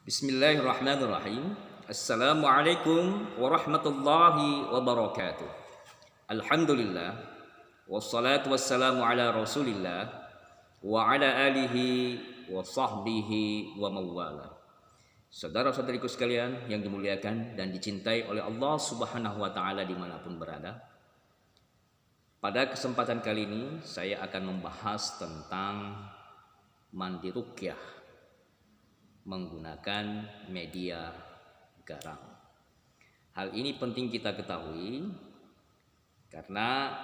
Bismillahirrahmanirrahim. Assalamualaikum warahmatullahi wabarakatuh. Alhamdulillah. Wassalatu wassalamu ala rasulillah wa ala alihi wa sahbihi wa mawala. Saudara-saudariku sekalian yang dimuliakan dan dicintai oleh Allah subhanahu wa ta'ala dimanapun berada. Pada kesempatan kali ini saya akan membahas tentang mandi ruqyah menggunakan media garam. Hal ini penting kita ketahui karena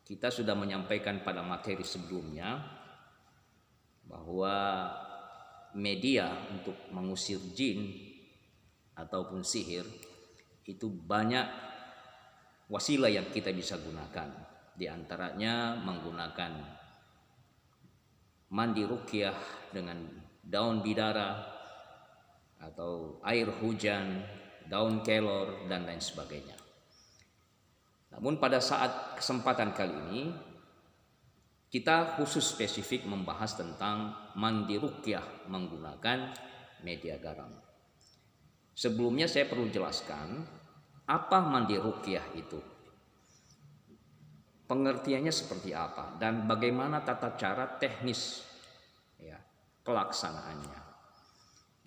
kita sudah menyampaikan pada materi sebelumnya bahwa media untuk mengusir jin ataupun sihir itu banyak wasilah yang kita bisa gunakan. Di antaranya menggunakan mandi ruqyah dengan daun bidara atau air hujan, daun kelor dan lain sebagainya. Namun pada saat kesempatan kali ini kita khusus spesifik membahas tentang mandi ruqyah menggunakan media garam. Sebelumnya saya perlu jelaskan apa mandi ruqyah itu. Pengertiannya seperti apa dan bagaimana tata cara teknis pelaksanaannya.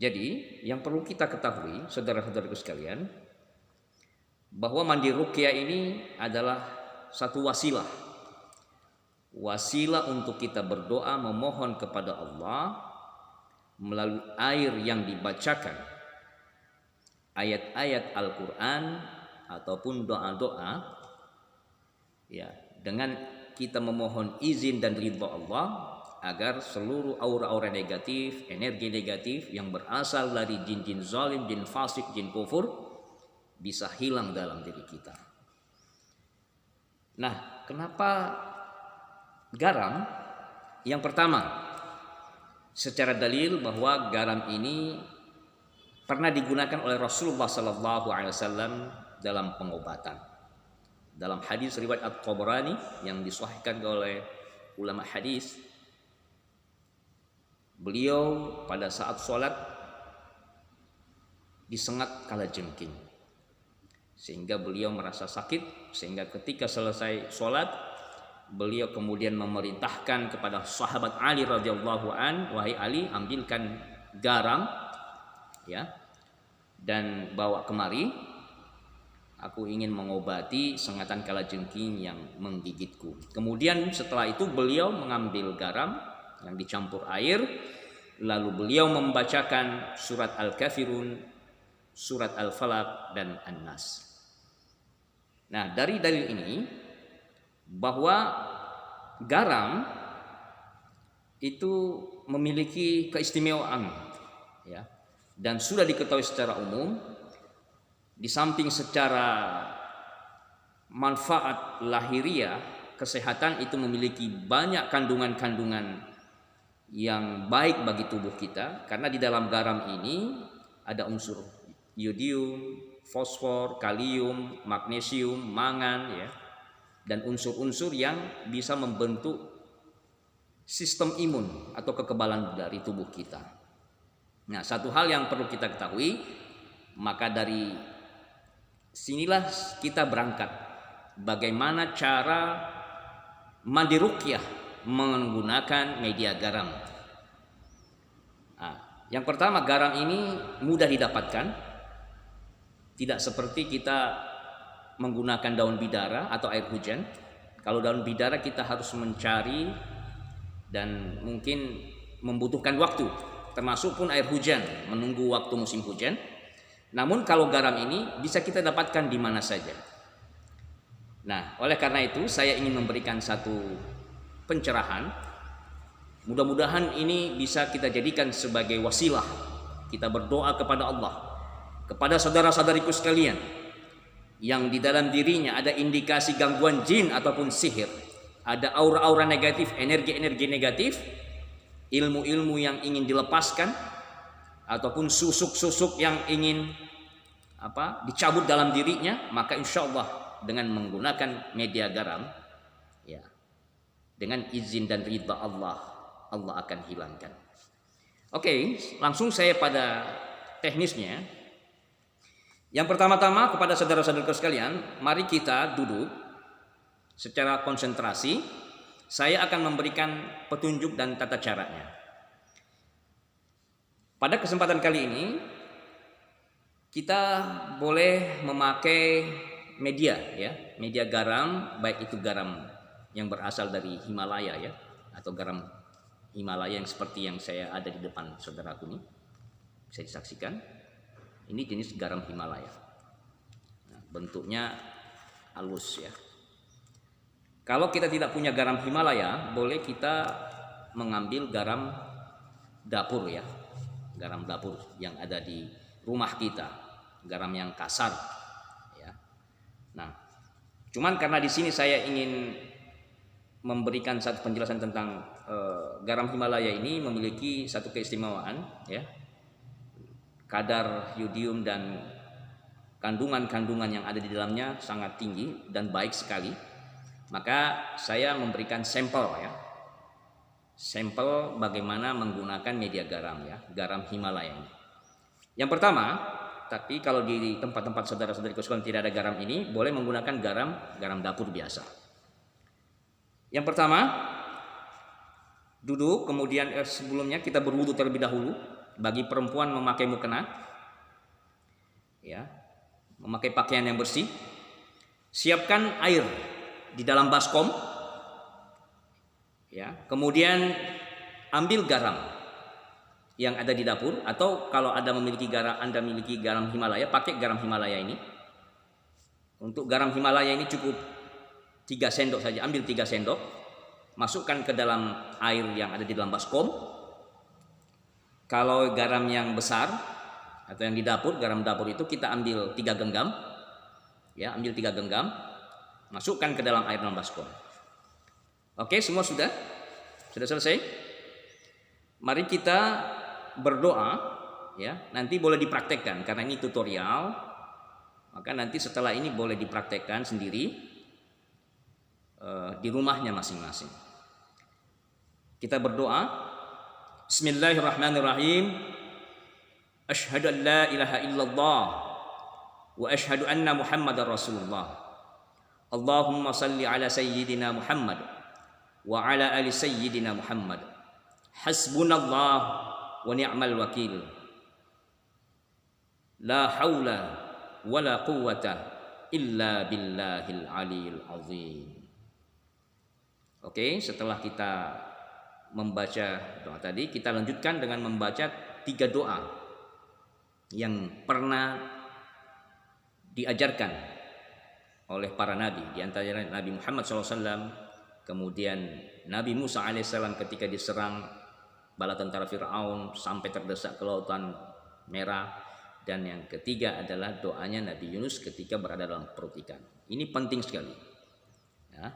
Jadi yang perlu kita ketahui saudara-saudaraku sekalian bahwa mandi ruqyah ini adalah satu wasilah untuk kita berdoa memohon kepada Allah melalui air yang dibacakan, ayat-ayat Al-Quran ataupun doa-doa dengan kita memohon izin dan ridha Allah agar seluruh aura-aura negatif, energi negatif yang berasal dari jin-jin zalim, jin fasik, jin kufur bisa hilang dalam diri kita. Nah, kenapa garam? Yang pertama, secara dalil bahwa garam ini pernah digunakan oleh Rasulullah SAW dalam pengobatan. Dalam hadis riwayat At-Tabrani yang disahihkan oleh ulama hadis, beliau pada saat sholat disengat kalajengking sehingga beliau merasa sakit, sehingga ketika selesai sholat beliau kemudian memerintahkan kepada sahabat Ali radhiyallahu an, wahai Ali, ambilkan garam dan bawa kemari, aku ingin mengobati sengatan kalajengking yang menggigitku. Kemudian setelah itu beliau mengambil garam yang dicampur air, lalu beliau membacakan surat Al-Kafirun, surat Al-Falaq dan An-Nas. Nah, dari dalil ini bahwa garam itu memiliki keistimewaan dan sudah diketahui secara umum, di samping secara manfaat lahiriah kesehatan itu memiliki banyak kandungan-kandungan yang baik bagi tubuh kita, karena di dalam garam ini ada unsur yodium, fosfor, kalium, magnesium, mangan dan unsur-unsur yang bisa membentuk sistem imun atau kekebalan dari tubuh kita. Nah, satu hal yang perlu kita ketahui, maka dari sinilah kita berangkat bagaimana cara mandi ruqyah menggunakan media garam. Yang pertama, garam ini mudah didapatkan, tidak seperti kita menggunakan daun bidara atau air hujan. Kalau daun bidara kita harus mencari dan mungkin membutuhkan waktu, termasuk pun air hujan, menunggu waktu musim hujan. Namun kalau garam ini bisa kita dapatkan di mana saja. Nah, oleh karena itu saya ingin memberikan satu pencerahan. Mudah-mudahan ini bisa kita jadikan sebagai wasilah kita berdoa kepada Allah, kepada saudara-saudariku sekalian yang di dalam dirinya ada indikasi gangguan jin ataupun sihir, ada aura-aura negatif, energi-energi negatif, ilmu-ilmu yang ingin dilepaskan ataupun susuk-susuk yang ingin dicabut dalam dirinya, maka insya Allah dengan menggunakan media garam dengan izin dan ridha Allah, Allah akan hilangkan. Oke, langsung saya pada teknisnya. Yang pertama-tama kepada saudara-saudara sekalian, mari kita duduk secara konsentrasi. Saya akan memberikan petunjuk dan tata caranya. Pada kesempatan kali ini, kita boleh memakai media ya, media garam, baik itu garam yang berasal dari Himalaya ya, atau garam Himalaya yang seperti yang saya ada di depan saudaraku ini. Bisa disaksikan. Ini jenis garam Himalaya. Nah, bentuknya halus ya. Kalau kita tidak punya garam Himalaya, boleh kita mengambil garam dapur ya. Garam dapur yang ada di rumah kita. Garam yang kasar ya. Nah, cuman karena di sini saya ingin memberikan satu penjelasan tentang garam Himalaya ini memiliki satu keistimewaan ya. Kadar yodium dan kandungan-kandungan yang ada di dalamnya sangat tinggi dan baik sekali. Maka saya memberikan sampel ya. Sampel bagaimana menggunakan media garam ya, garam Himalaya ini. Yang pertama, tapi kalau di tempat-tempat saudara-saudari sekalian tidak ada garam ini, boleh menggunakan garam dapur biasa. Yang pertama, duduk, kemudian sebelumnya kita berwudu terlebih dahulu. Bagi perempuan memakai mukena, ya, memakai pakaian yang bersih. Siapkan air di dalam baskom, ya. Kemudian ambil garam yang ada di dapur, atau kalau Anda memiliki garam Himalaya, pakai garam Himalaya ini. Untuk garam Himalaya ini cukup 3 sendok saja, ambil 3 sendok, masukkan ke dalam air yang ada di dalam baskom. Kalau garam yang besar atau yang di dapur, garam dapur itu kita ambil 3 genggam, ya, ambil 3 genggam, masukkan ke dalam air dalam baskom. Oke, semua sudah selesai. Mari kita berdoa, ya. Nanti boleh dipraktekkan karena ini tutorial. Maka nanti setelah ini boleh dipraktekkan sendiri di rumahnya masing-masing. Kita berdoa. Bismillahirrahmanirrahim. Asyhadu an la ilaha illallah wa asyhadu anna Muhammadar Rasulullah. Allahumma salli ala sayyidina Muhammad wa ala ali sayyidina Muhammad. Hasbunallah wa ni'mal wakil. La haula wa la quwwata illa billahil aliyil azim. Oke, setelah kita membaca doa tadi, kita lanjutkan dengan membaca 3 doa yang pernah diajarkan oleh para nabi, di antaranya Nabi Muhammad SAW, kemudian Nabi Musa alaihissalam ketika diserang bala tentara Fir'aun sampai terdesak ke lautan merah, dan yang ketiga adalah doanya Nabi Yunus ketika berada dalam perut ikan. Ini penting sekali ya,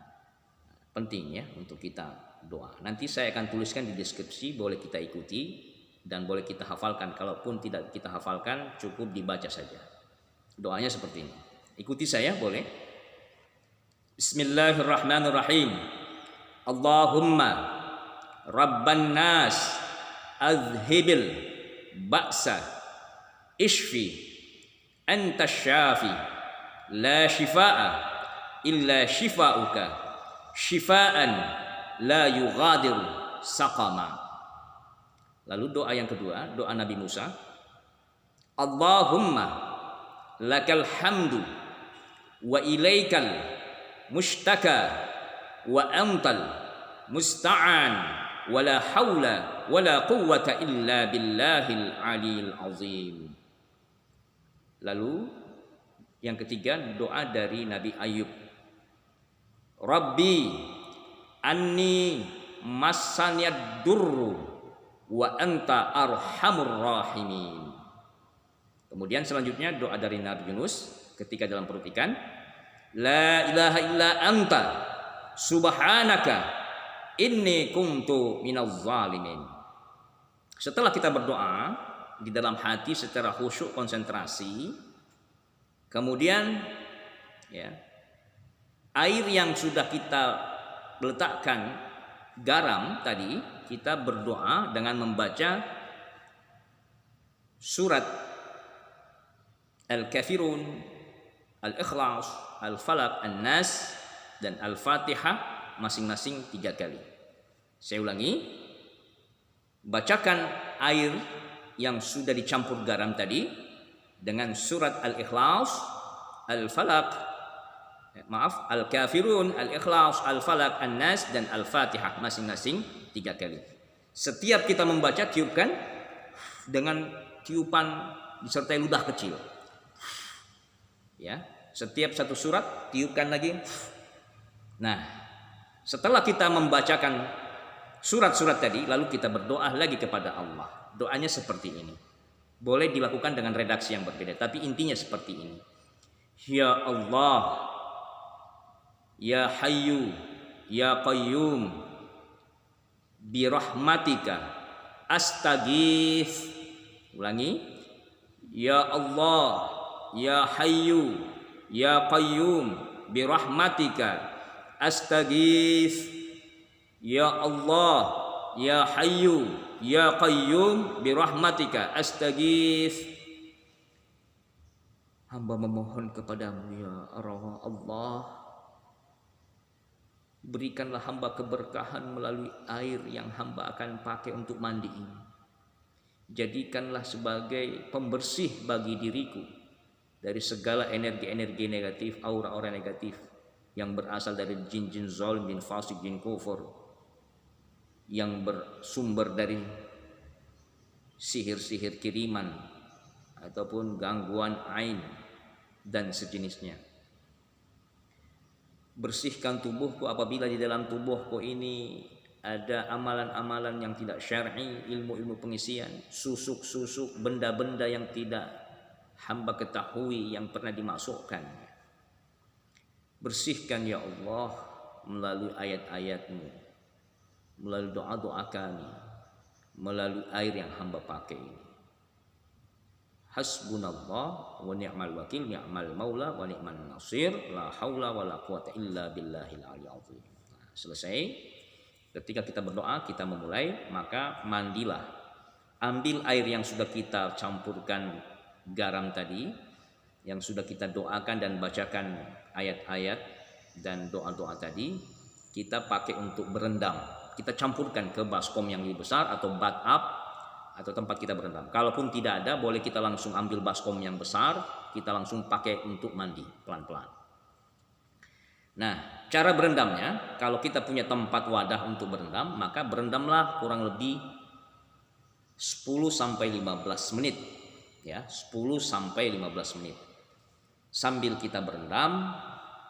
penting ya untuk kita doa. Nanti saya akan tuliskan di deskripsi, boleh kita ikuti dan boleh kita hafalkan. Kalaupun tidak kita hafalkan, cukup dibaca saja. Doanya seperti ini. Ikuti saya, boleh. Bismillahirrahmanirrahim. Allahumma rabban nas azhibil ba'sa ishfi anta syafi la shifaa illa shifauka shifaan la yughadiru saqama. Lalu doa yang kedua, doa Nabi Musa. Allahumma lakal hamdu wa ilaikal mushtaka wa antal musta'an wa la hawla wa la quwwata illa billahil aliyil azim. Lalu yang ketiga, doa dari Nabi Ayub. Rabbi anni massaniyad durru wa anta arhamur rahimin. Kemudian selanjutnya doa dari Nabi Yunus ketika dalam perut ikan. La ilaha illa anta subhanaka inni kuntu minaz zalimin. Setelah kita berdoa di dalam hati secara khusyuk konsentrasi, kemudian ya, air yang sudah kita letakkan garam tadi, kita berdoa dengan membaca surat Al-Kafirun, Al-Ikhlas, Al-Falaq, An-Nas, dan Al-Fatihah masing-masing 3 kali. Saya ulangi, bacakan air yang sudah dicampur garam tadi dengan surat Al-Ikhlas, Al-Falaq, Al-Kafirun, Al-Ikhlas, Al-Falaq, An-Nas, dan Al-Fatihah masing-masing 3 kali. Setiap kita membaca, tiupkan dengan tiupan disertai ludah kecil. Ya, setiap satu surat tiupkan lagi. Nah, setelah kita membacakan surat-surat tadi, lalu kita berdoa lagi kepada Allah. Doanya seperti ini. Boleh dilakukan dengan redaksi yang berbeda, tapi intinya seperti ini. Ya Allah, Ya Hayyu, Ya Qayyum, bi rahmatika astaghits. Ulangi. Ya Allah, Ya Hayyu, Ya Qayyum, bi rahmatika astaghits. Ya Allah, Ya Hayyu, Ya Qayyum, bi rahmatika astaghits. Hamba memohon kepadamu ya Allah, berikanlah hamba keberkahan melalui air yang hamba akan pakai untuk mandi ini. Jadikanlah sebagai pembersih bagi diriku dari segala energi-energi negatif, aura-aura negatif yang berasal dari jin-jin zalim, jin fasik, jin kufur, yang bersumber dari sihir-sihir kiriman ataupun gangguan ain dan sejenisnya. Bersihkan tubuhku apabila di dalam tubuhku ini ada amalan-amalan yang tidak syar'i, ilmu-ilmu pengisian, susuk-susuk, benda-benda yang tidak hamba ketahui yang pernah dimasukkan. Bersihkan ya Allah melalui ayat-ayat-Mu, melalui doa-doa kami, melalui air yang hamba pakai ini. Hasbunallah wa ni'mal wakil, ni'mal maula wa ni'man nasir, la haula wa la quwata illa billahil aliyyil azim. Selesai. Ketika kita berdoa, kita memulai, maka mandilah. Ambil air yang sudah kita campurkan garam tadi, yang sudah kita doakan dan bacakan ayat-ayat dan doa-doa tadi, kita pakai untuk berendam. Kita campurkan ke baskom yang lebih besar atau bathtub atau tempat kita berendam. Kalaupun tidak ada, boleh kita langsung ambil baskom yang besar, kita langsung pakai untuk mandi pelan-pelan. Nah, cara berendamnya, kalau kita punya tempat wadah untuk berendam, maka berendamlah kurang lebih 10 sampai 15 menit. Ya, 10 sampai 15 menit. Sambil kita berendam,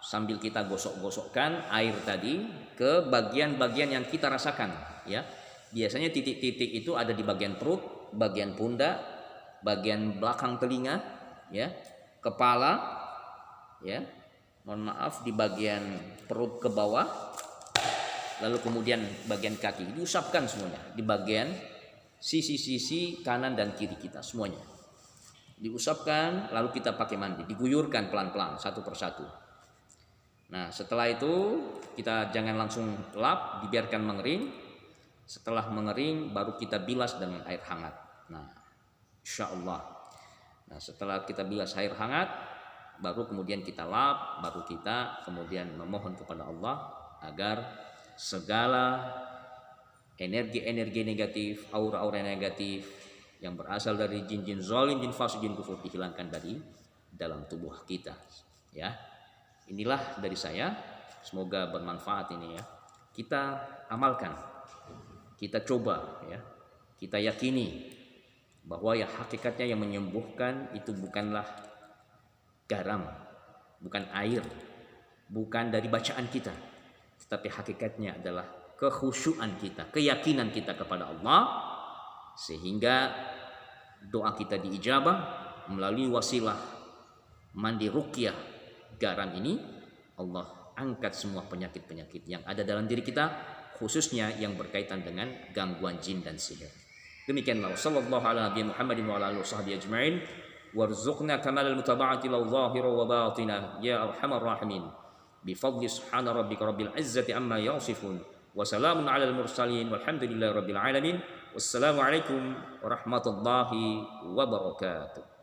sambil kita gosok-gosokkan air tadi ke bagian-bagian yang kita rasakan, ya. Biasanya titik-titik itu ada di bagian perut, bagian pundak, bagian belakang telinga, ya, kepala, ya. Mohon maaf, di bagian perut ke bawah, lalu kemudian bagian kaki diusapkan semuanya, di bagian sisi-sisi kanan dan kiri kita semuanya. Diusapkan, lalu kita pakai mandi, diguyurkan pelan-pelan satu persatu. Nah, setelah itu kita jangan langsung lap, dibiarkan mengering. Setelah mengering baru kita bilas dengan air hangat. Nah, insya Allah. Nah, setelah kita bilas air hangat, baru kemudian kita lap, baru kita kemudian memohon kepada Allah agar segala energi-energi negatif, aura-aura negatif yang berasal dari jin-jin zalim, jin fasik, jin kufur dihilangkan dari dalam tubuh kita. Ya, inilah dari saya. Semoga bermanfaat ini ya. Kita amalkan. Kita coba ya, kita yakini bahwa ya hakikatnya yang menyembuhkan itu bukanlah garam, bukan air, bukan dari bacaan kita, tetapi hakikatnya adalah kekhusyuan kita, keyakinan kita kepada Allah, sehingga doa kita diijabah melalui wasilah mandi ruqyah garam ini. Allah angkat semua penyakit-penyakit yang ada dalam diri kita, khususnya yang berkaitan dengan gangguan jin dan sihir. Demikianlah sallallahu ala nabi Muhammadin wa ala alihi washabbihi ajma'in warzuqna kamalal mutaba'ati lahu zahira wa batina ya arhamar rahimin bi fadli subhana rabbika rabbil izzati amma yasifun wa salamun alal mursalin walhamdulillahi rabbil alamin. Wassalamu alaikum warahmatullahi wabarakatuh. wabarakatuh.